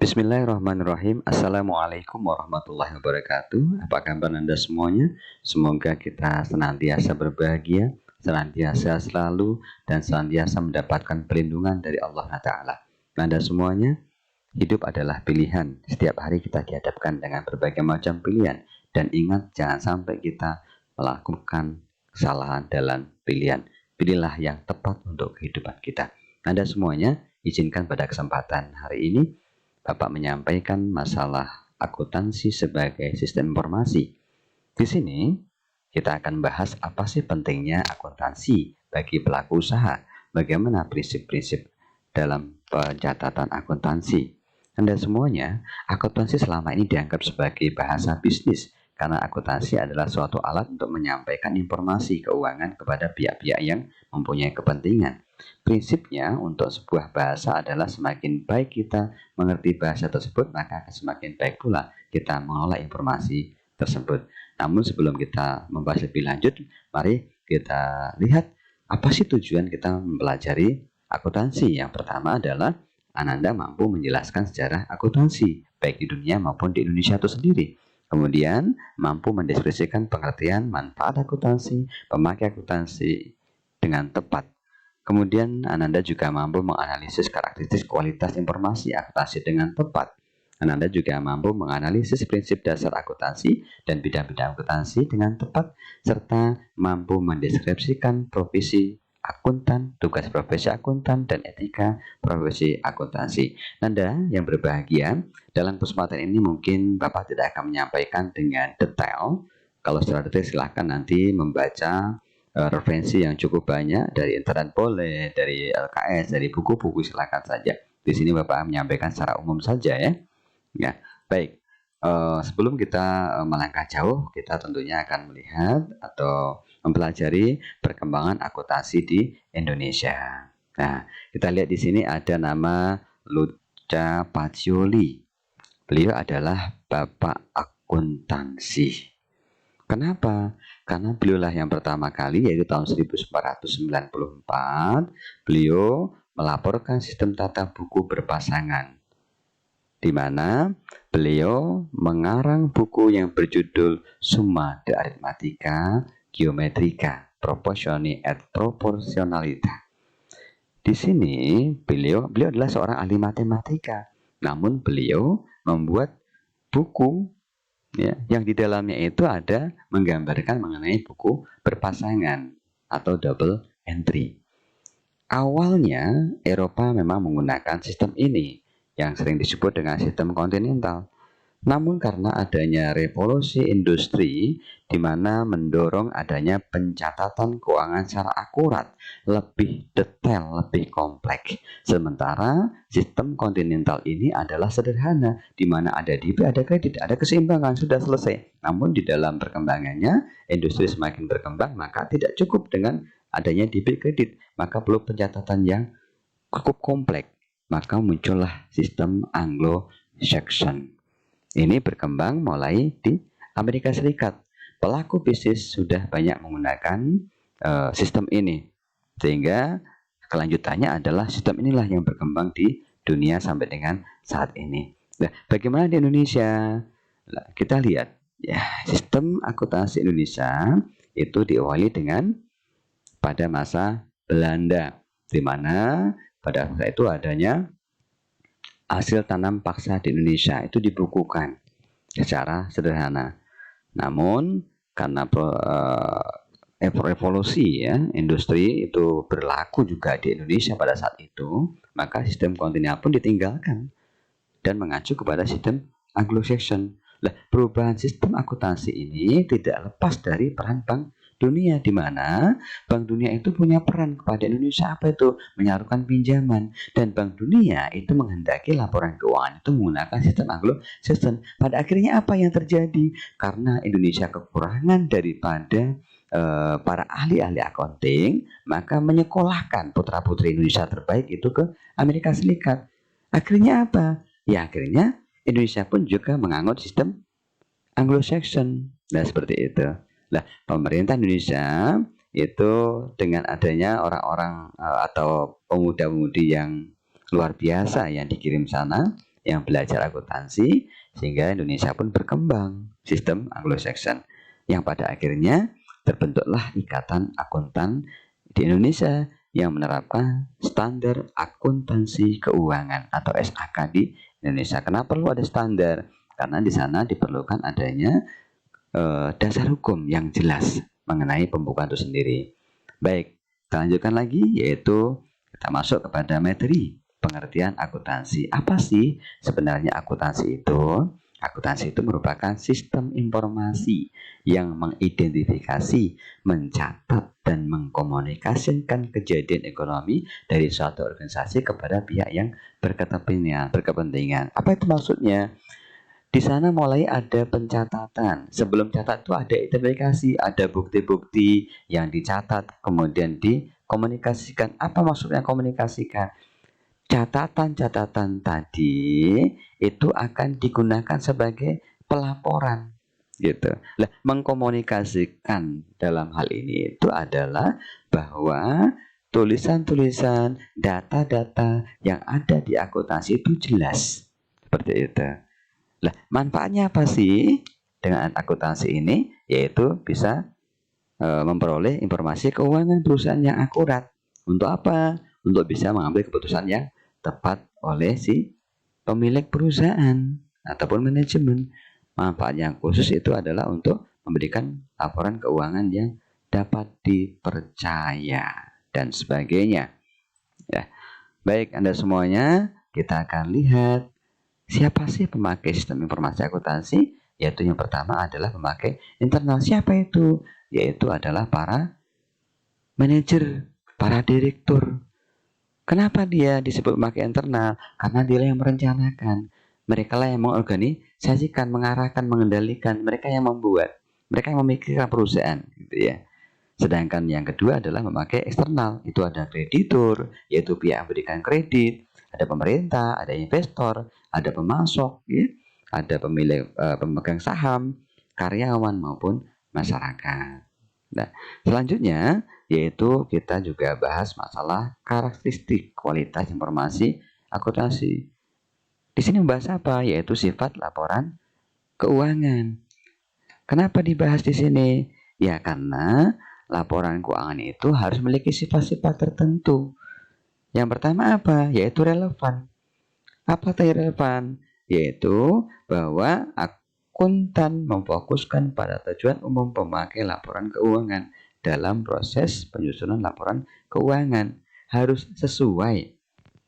Bismillahirrahmanirrahim. Assalamualaikum warahmatullahi wabarakatuh. Apa kabar Anda semuanya? Semoga kita senantiasa berbahagia, senantiasa selalu, dan senantiasa mendapatkan perlindungan dari Allah Ta'ala. Anda semuanya, hidup adalah pilihan. Setiap hari kita dihadapkan dengan berbagai macam pilihan. Dan ingat, jangan sampai kita melakukan kesalahan dalam pilihan. Pilihlah yang tepat untuk kehidupan kita. Anda semuanya, izinkan pada kesempatan hari ini Bapak menyampaikan masalah akuntansi sebagai sistem informasi. Di sini kita akan bahas apa sih pentingnya akuntansi bagi pelaku usaha, bagaimana prinsip-prinsip dalam pencatatan akuntansi. Anda semuanya, akuntansi selama ini dianggap sebagai bahasa bisnis karena akuntansi adalah suatu alat untuk menyampaikan informasi keuangan kepada pihak-pihak yang mempunyai kepentingan. Prinsipnya untuk sebuah bahasa adalah semakin baik kita mengerti bahasa tersebut, maka akan semakin baik pula kita mengolah informasi tersebut. Namun sebelum kita membahas lebih lanjut, mari kita lihat apa sih tujuan kita mempelajari akuntansi. Yang pertama adalah Ananda mampu menjelaskan sejarah akuntansi, baik di dunia maupun di Indonesia itu sendiri. Kemudian mampu mendeskripsikan pengertian manfaat akuntansi, pemakai akuntansi dengan tepat. Kemudian Ananda juga mampu menganalisis karakteristik kualitas informasi akuntansi dengan tepat. Ananda juga mampu menganalisis prinsip dasar akuntansi dan bidang-bidang akuntansi dengan tepat, serta mampu mendeskripsikan profesi akuntan, tugas profesi akuntan, dan etika profesi akuntansi. Anda yang berbahagia, dalam kesempatan ini mungkin Bapak tidak akan menyampaikan dengan detail. Kalau secara detail silahkan nanti membaca referensi yang cukup banyak dari internet boleh, dari LKS, dari buku-buku silakan saja. Di sini Bapak menyampaikan secara umum saja ya. Ya, baik. Sebelum kita melangkah jauh, kita tentunya akan melihat atau mempelajari perkembangan akuntansi di Indonesia. Nah, kita lihat di sini ada nama Luca Pacioli. Beliau adalah Bapak Akuntansi. Kenapa? Karena beliaulah yang pertama kali, yaitu tahun 1494, beliau melaporkan sistem tata buku berpasangan, di mana beliau mengarang buku yang berjudul Summa de Arithmetica Geometrica Proportioni et Proportionalita. Di sini beliau adalah seorang ahli matematika, namun beliau membuat buku ya, yang di dalamnya itu ada menggambarkan mengenai buku berpasangan atau double entry. Awalnya Eropa memang menggunakan sistem ini yang sering disebut dengan sistem kontinental. Namun karena adanya revolusi industri di mana mendorong adanya pencatatan keuangan secara akurat, lebih detail, lebih kompleks. Sementara sistem kontinental ini adalah sederhana, di mana ada debit, ada kredit, ada keseimbangan, sudah selesai. Namun di dalam perkembangannya, industri semakin berkembang, maka tidak cukup dengan adanya debit kredit, maka perlu pencatatan yang cukup kompleks. Maka muncullah sistem Anglo-Saxon. Ini berkembang mulai di Amerika Serikat. Pelaku bisnis sudah banyak menggunakan sistem ini. Sehingga kelanjutannya adalah sistem inilah yang berkembang di dunia sampai dengan saat ini. Nah, bagaimana di Indonesia? Nah, kita lihat ya, sistem akuntansi Indonesia itu diawali dengan pada masa Belanda, di mana pada masa itu adanya hasil tanam paksa di Indonesia itu dibukukan secara sederhana. Namun karena revolusi ya, industri itu berlaku juga di Indonesia pada saat itu, maka sistem kontinental pun ditinggalkan dan mengacu kepada sistem Anglo-Saxon. Nah, perubahan sistem akuntansi ini tidak lepas dari peran Bank Dunia, di mana Bank Dunia itu punya peran kepada Indonesia, apa itu? Menyalurkan pinjaman, dan Bank Dunia itu menghendaki laporan keuangan itu menggunakan sistem Anglo-Saxon. Pada akhirnya apa yang terjadi? Karena Indonesia kekurangan daripada para ahli-ahli accounting, maka menyekolahkan putra-putri Indonesia terbaik itu ke Amerika Serikat. Akhirnya apa? Ya akhirnya Indonesia pun juga menganut sistem Anglo-Saxon. Nah, seperti itu. Nah, pemerintah Indonesia itu dengan adanya orang-orang atau pemuda-pemudi yang luar biasa yang dikirim sana, yang belajar akuntansi, sehingga Indonesia pun berkembang sistem Anglo-Saxon, yang pada akhirnya terbentuklah Ikatan Akuntan di Indonesia yang menerapkan standar akuntansi keuangan atau SAK di Indonesia. Kenapa perlu ada standar? Karena di sana diperlukan adanya dasar hukum yang jelas mengenai pembukaan itu sendiri. Baik, kita lanjutkan lagi, yaitu kita masuk kepada materi pengertian akuntansi. Apa sih sebenarnya akuntansi itu? Akuntansi itu merupakan sistem informasi yang mengidentifikasi, mencatat, dan mengkomunikasikan kejadian ekonomi dari suatu organisasi kepada pihak yang berkepentingan. Apa itu maksudnya? Di sana mulai ada pencatatan. Sebelum catat itu ada identifikasi, ada bukti-bukti yang dicatat, kemudian dikomunikasikan. Apa maksudnya komunikasikan? Catatan-catatan tadi itu akan digunakan sebagai pelaporan, gitu. Nah, mengkomunikasikan dalam hal ini itu adalah bahwa tulisan-tulisan, data-data yang ada di akuntansi itu jelas, seperti itu. Nah, manfaatnya apa sih dengan akuntansi ini? Yaitu bisa memperoleh informasi keuangan perusahaan yang akurat. Untuk apa? Untuk bisa mengambil keputusan yang tepat oleh si pemilik perusahaan ataupun manajemen. Manfaat yang khusus itu adalah untuk memberikan laporan keuangan yang dapat dipercaya dan sebagainya. Ya. Baik, Anda semuanya, kita akan lihat siapa sih pemakai sistem informasi akuntansi? Yaitu yang pertama adalah pemakai internal. Siapa itu? Yaitu adalah para manajer, para direktur. Kenapa dia disebut pemakai internal? Karena dia yang merencanakan. Mereka lah yang mengorganisasikan, mengarahkan, mengendalikan. Mereka yang membuat. Mereka yang memikirkan perusahaan, gitu ya. Sedangkan yang kedua adalah memakai eksternal. Itu ada kreditur, yaitu pihak yang memberikan kredit. Ada pemerintah, ada investor, ada pemasok, ya. Ada pemilik, pemegang saham, karyawan maupun masyarakat. Nah, selanjutnya yaitu kita juga bahas masalah karakteristik kualitas informasi akuntansi. Di sini membahas apa? Yaitu sifat laporan keuangan. Kenapa dibahas di sini? Ya karena laporan keuangan itu harus memiliki sifat-sifat tertentu. Yang pertama apa? Yaitu relevan. Apa itu relevan? Yaitu bahwa akuntan memfokuskan pada tujuan umum pemakai laporan keuangan dalam proses penyusunan laporan keuangan. Harus sesuai,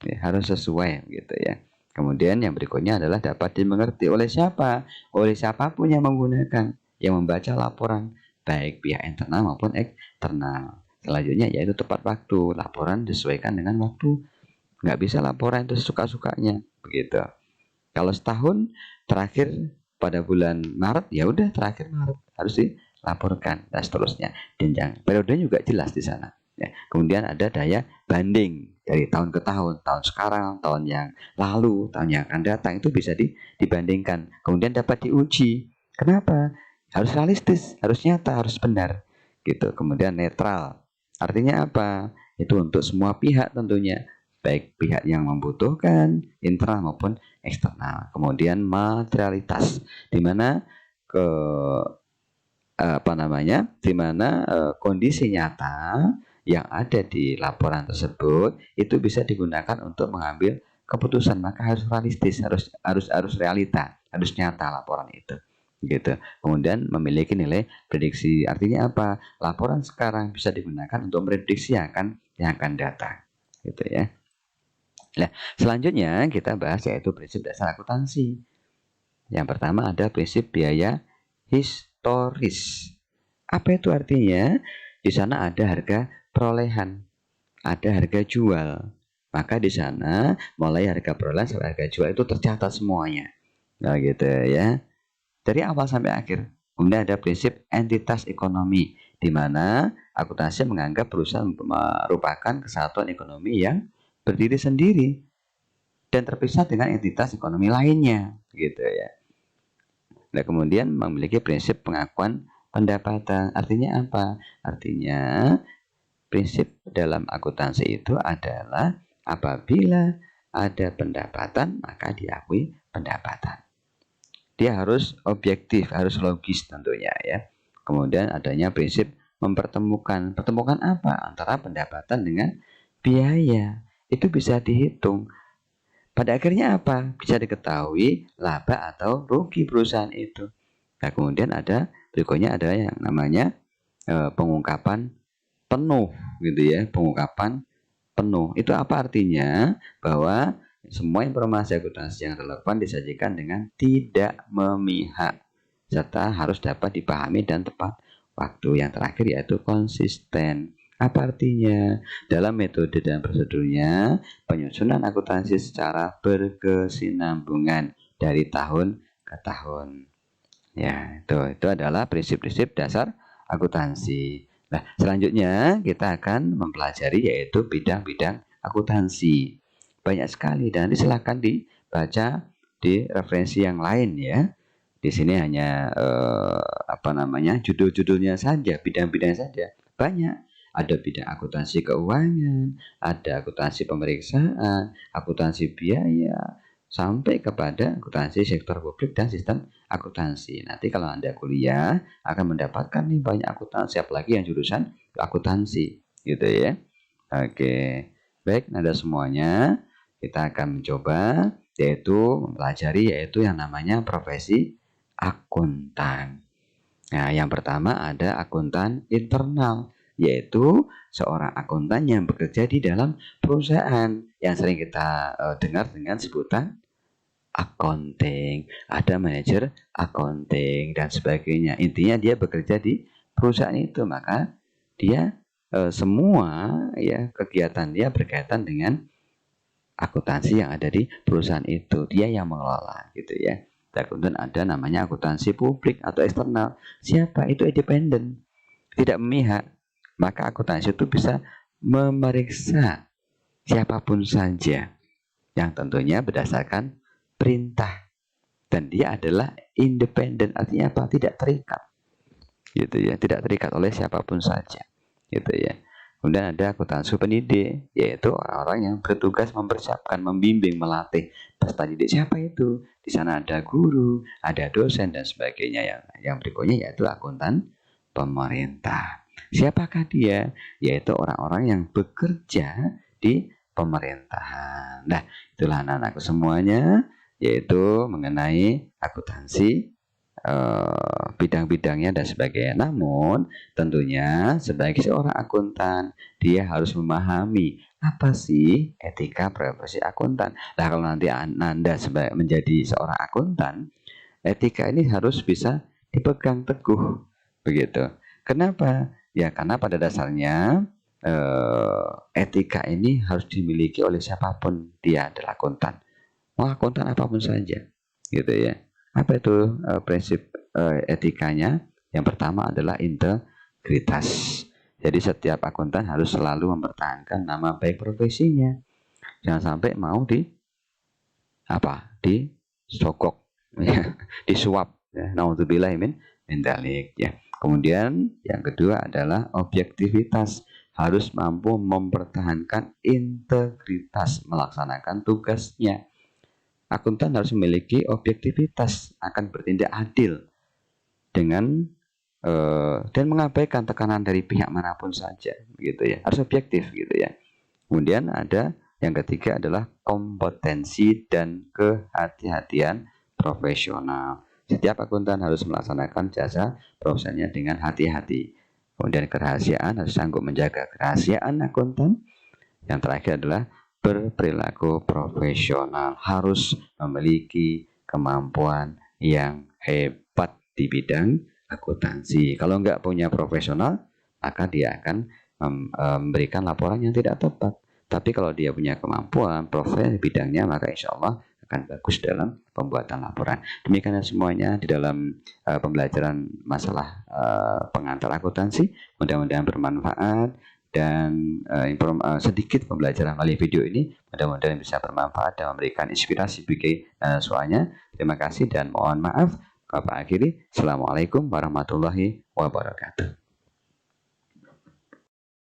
ya, harus sesuai gitu ya. Kemudian yang berikutnya adalah dapat dimengerti oleh siapa? Oleh siapapun yang menggunakan, yang membaca laporan, baik pihak internal maupun eksternal. Selanjutnya yaitu tepat waktu. Laporan disesuaikan dengan waktu. Nggak bisa laporan itu suka-sukanya, begitu. Kalau setahun terakhir pada bulan Maret, ya udah terakhir Maret harus dilaporkan dan seterusnya. Jenjang periodenya juga jelas di sana. Ya. Kemudian ada daya banding dari tahun ke tahun, tahun sekarang, tahun yang lalu, tahun yang akan datang itu bisa dibandingkan. Kemudian dapat diuji. Kenapa? Harus realistis, harus nyata, harus benar. Gitu. Kemudian netral. Artinya apa? Itu untuk semua pihak tentunya, baik pihak yang membutuhkan, internal maupun eksternal. Kemudian materialitas, di mana di mana kondisi nyata yang ada di laporan tersebut itu bisa digunakan untuk mengambil keputusan. Maka harus realistis, harus realita, harus nyata laporan itu, gitu. Kemudian memiliki nilai prediksi. Artinya apa? Laporan sekarang bisa digunakan untuk memprediksi yang akan datang, gitu ya. Nah, selanjutnya kita bahas yaitu prinsip dasar akuntansi. Yang pertama ada prinsip biaya historis. Apa itu artinya? Di sana ada harga perolehan, ada harga jual. Maka di sana mulai harga perolehan sampai harga jual itu tercatat semuanya. Nah, gitu ya. Dari awal sampai akhir. Kemudian ada prinsip entitas ekonomi, di mana akuntansi menganggap perusahaan merupakan kesatuan ekonomi yang berdiri sendiri dan terpisah dengan entitas ekonomi lainnya, gitu ya. Nah, kemudian memiliki prinsip pengakuan pendapatan. Artinya apa? Artinya prinsip dalam akuntansi itu adalah apabila ada pendapatan, maka diakui pendapatan. Dia harus objektif, harus logis tentunya ya. Kemudian adanya prinsip mempertemukan. Pertemukan apa? Antara pendapatan dengan biaya. Itu bisa dihitung. Pada akhirnya apa? Bisa diketahui laba atau rugi perusahaan itu. Nah, kemudian ada berikutnya ada yang namanya pengungkapan penuh gitu ya. Pengungkapan penuh. Itu apa artinya? Bahwa semua informasi akuntansi yang relevan disajikan dengan tidak memihak serta harus dapat dipahami dan tepat waktu. Yang terakhir yaitu konsisten. Apa artinya? Dalam metode dan prosedurnya, penyusunan akuntansi secara berkesinambungan dari tahun ke tahun. Ya, itu adalah prinsip-prinsip dasar akuntansi. Nah, selanjutnya kita akan mempelajari yaitu bidang-bidang akuntansi. Banyak sekali dan nanti silakan dibaca di referensi yang lain ya. Di sini hanya judul-judulnya saja, bidang-bidang saja. Banyak. Ada bidang akuntansi keuangan, ada akuntansi pemeriksaan, akuntansi biaya, sampai kepada akuntansi sektor publik dan sistem akuntansi. Nanti kalau Anda kuliah akan mendapatkan nih banyak akuntansi, apalagi yang jurusan akuntansi gitu ya. Oke. Baik, Anda semuanya, kita akan mencoba yaitu mempelajari yaitu yang namanya profesi akuntan. Nah, yang pertama ada akuntan internal, yaitu seorang akuntan yang bekerja di dalam perusahaan yang sering kita dengar dengan sebutan accounting, ada manajer accounting dan sebagainya. Intinya dia bekerja di perusahaan itu, maka dia semua ya kegiatan dia berkaitan dengan akuntansi yang ada di perusahaan itu. Dia yang mengelola gitu ya. Dan kemudian ada namanya akuntansi publik atau eksternal. Siapa? Itu independen, tidak memihak. Maka akuntansi itu bisa memeriksa siapapun saja yang tentunya berdasarkan perintah, dan dia adalah independen. Artinya apa? Tidak terikat gitu ya, tidak terikat oleh siapapun saja gitu ya. Kemudian ada akuntansi pendidik, yaitu orang-orang yang bertugas mempersiapkan, membimbing, melatih peserta didik. Siapa itu? Di sana ada guru, ada dosen dan sebagainya. Yang berikutnya yaitu akuntan pemerintah. Siapakah dia? Yaitu orang-orang yang bekerja di pemerintahan. Nah, itulah anak-anakku semuanya, yaitu mengenai akuntansi, bidang-bidangnya dan sebagainya. Namun tentunya sebagai seorang akuntan, dia harus memahami apa sih etika profesi akuntan. Nah, kalau nanti Anda sebagai menjadi seorang akuntan, etika ini harus bisa dipegang teguh begitu. Kenapa? Ya karena pada dasarnya etika ini harus dimiliki oleh siapapun dia adalah akuntan. Mau akuntan apapun saja gitu ya. Apa itu prinsip etikanya? Yang pertama adalah integritas. Jadi setiap akuntan harus selalu mempertahankan nama baik profesinya. Jangan sampai mau disogok, disuap. Ya. Naudzubillah min dzalik ya. Kemudian yang kedua adalah objektivitas. Harus mampu mempertahankan integritas melaksanakan tugasnya. Akuntan harus memiliki objektivitas, akan bertindak adil dengan dan mengabaikan tekanan dari pihak manapun saja, gitu ya. Harus objektif, gitu ya. Kemudian ada yang ketiga adalah kompetensi dan kehati-hatian profesional. Setiap akuntan harus melaksanakan jasa profesinya dengan hati-hati. Kemudian kerahasiaan, harus sanggup menjaga kerahasiaan akuntan. Yang terakhir adalah berperilaku profesional, harus memiliki kemampuan yang hebat di bidang akuntansi. Kalau nggak punya profesional, maka dia akan memberikan laporan yang tidak tepat. Tapi kalau dia punya kemampuan profesi bidangnya, maka insya Allah akan bagus dalam pembuatan laporan. Demikian semuanya di dalam pembelajaran masalah pengantar akuntansi. Mudah-mudahan bermanfaat. Dan sedikit pembelajaran melalui video ini mudah-mudahan bisa bermanfaat dan memberikan inspirasi bagi semuanya. Terima kasih dan mohon maaf. Bapak akhiri. Assalamualaikum warahmatullahi wabarakatuh.